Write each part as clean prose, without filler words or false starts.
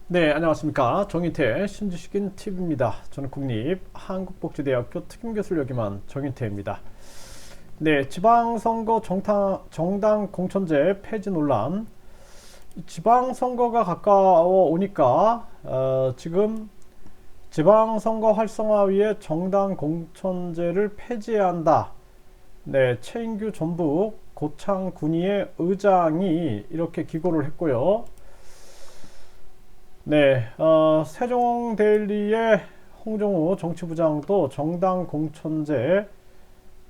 네, 안녕하십니까. 정인태 신지식인 TV입니다. 저는 국립한국복지대학교 특임교수를 역임한 정인태입니다. 네, 지방선거 정당 공천제 폐지 논란. 지방선거가 가까워 오니까 지금 지방선거 활성화 위해 정당 공천제를 폐지해야 한다. 네, 최인규 전북 고창군의회 의장이 이렇게 기고를 했고요. 네, 세종데일리의 홍정우 정치부장도 정당 공천제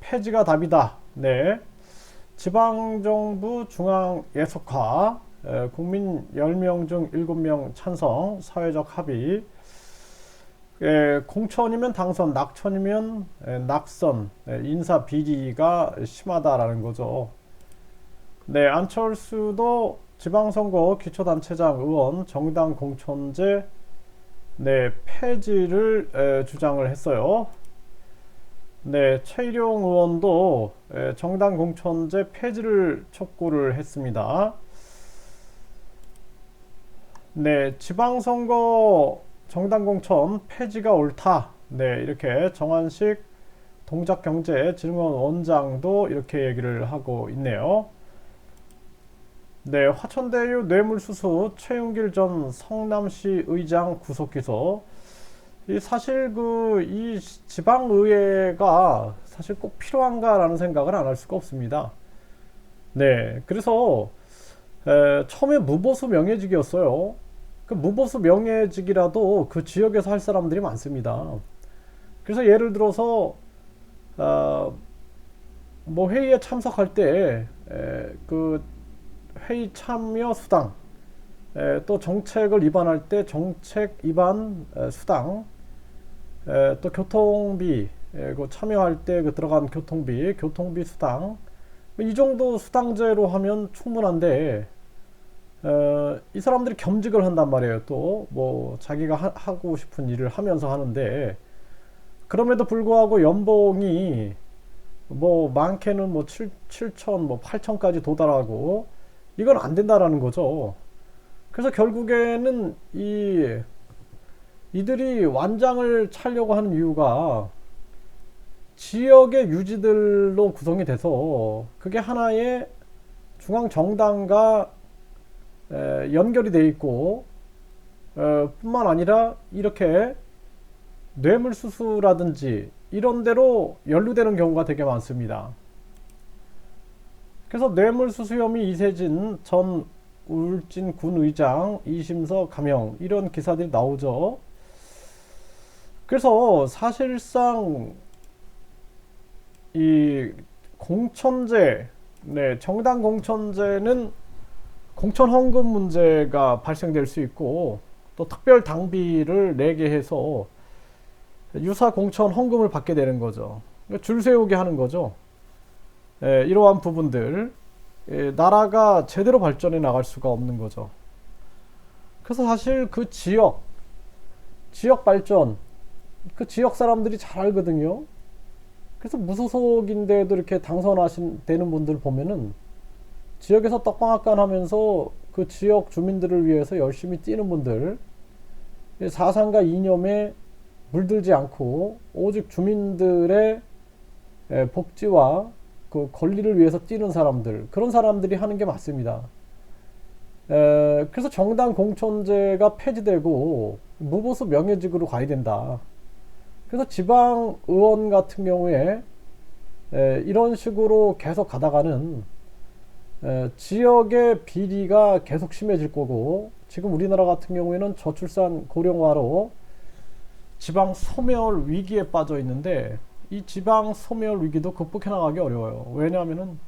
폐지가 답이다. 네, 지방정부 중앙 예속화, 국민 10명 중 7명 찬성, 사회적 합의, 공천이면 당선, 낙천이면 낙선, 인사 비리가 심하다라는 거죠. 네, 안철수도 지방선거 기초단체장 의원 정당 공천제 폐지를 주장을 했어요. 네, 최일용 의원도 정당 공천제 폐지를 촉구를 했습니다. 네, 지방선거 정당 공천 폐지가 옳다. 네, 이렇게 정한식 동작경제진흥원 원장도 이렇게 얘기를 하고 있네요. 네, 화천대유 뇌물수수 최윤길 전 성남시 의장 구속 기소. 사실 이 지방의회가 사실 꼭 필요한가라는 생각을 안 할 수가 없습니다. 네, 그래서 처음에 무보수 명예직이었어요. 그 무보수 명예직이라도 그 지역에서 할 사람들이 많습니다. 그래서 예를 들어서 뭐 회의에 참석할 때 그 회의 참여 수당, 또 정책을 위반할 때 정책 위반 수당, 또 교통비, 그 참여할 때 그 들어간 교통비 수당, 이 정도 수당제로 하면 충분한데, 이 사람들이 겸직을 한단 말이에요. 또 뭐 자기가 하고 싶은 일을 하면서 하는데, 그럼에도 불구하고 연봉이 뭐 많게는 뭐 7천, 뭐 8천까지 도달하고, 이건 안 된다라는 거죠. 그래서 결국에는 이들이 완장을 차려고 하는 이유가 지역의 유지들로 구성이 돼서 그게 하나의 중앙 정당과 연결이 돼 있고, 뿐만 아니라 이렇게 뇌물수수라든지 이런 데로 연루되는 경우가 되게 많습니다. 그래서 뇌물수수 혐의 이세진 전 울진 군의장 2심서 감형 이런 기사들이 나오죠. 그래서 사실상 이 공천제, 정당 공천제는 공천 헌금 문제가 발생될 수 있고, 또 특별 당비를 내게 해서 유사 공천 헌금을 받게 되는 거죠. 줄 세우게 하는 거죠. 이러한 부분들, 나라가 제대로 발전해 나갈 수가 없는 거죠. 그래서 사실 그 지역 발전, 그 지역 사람들이 잘 알거든요. 그래서 무소속인데도 이렇게 되는 분들 보면은 지역에서 떡방앗간 하면서 그 지역 주민들을 위해서 열심히 뛰는 분들, 사상과 이념에 물들지 않고 오직 주민들의 복지와 그 권리를 위해서 뛰는 사람들, 그런 사람들이 하는 게 맞습니다. 그래서 정당 공천제가 폐지되고 무보수 명예직으로 가야 된다. 그래서 지방 의원 같은 경우에 이런 식으로 계속 가다가는 지역의 비리가 계속 심해질 거고, 지금 우리나라 같은 경우에는 저출산 고령화로 지방 소멸 위기에 빠져 있는데, 이 지방 소멸 위기도 극복해 나가기 어려워요. 왜냐하면은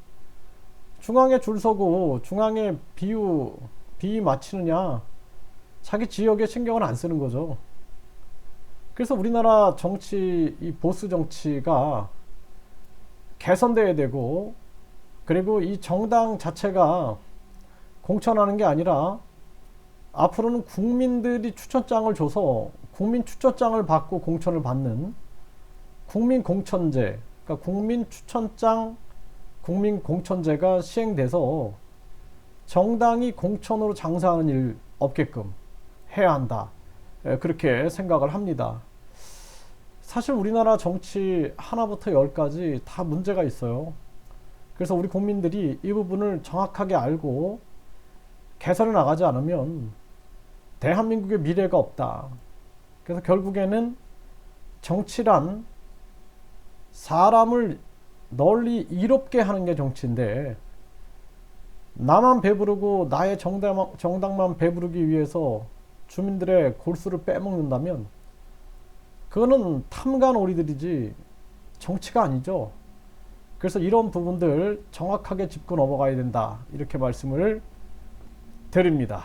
중앙에 줄 서고 중앙에 비위 맞추느냐, 자기 지역에 신경을 안 쓰는 거죠. 그래서 우리나라 정치, 이 보수 정치가 개선돼야 되고, 그리고 이 정당 자체가 공천하는 게 아니라 앞으로는 국민들이 추천장을 줘서 국민 추천장을 받고 공천을 받는 국민 공천제, 그러니까 국민 추천장, 국민 공천제가 시행돼서 정당이 공천으로 장사하는 일 없게끔 해야 한다. 그렇게 생각을 합니다. 사실 우리나라 정치 하나부터 열까지 다 문제가 있어요. 그래서 우리 국민들이 이 부분을 정확하게 알고 개선해 나가지 않으면 대한민국의 미래가 없다. 그래서 결국에는 정치란 사람을 널리 이롭게 하는 게 정치인데, 나만 배부르고 나의 정당만 배부르기 위해서 주민들의 골수를 빼먹는다면 그거는 탐관오리들이지 정치가 아니죠. 그래서 이런 부분들 정확하게 짚고 넘어가야 된다, 이렇게 말씀을 드립니다.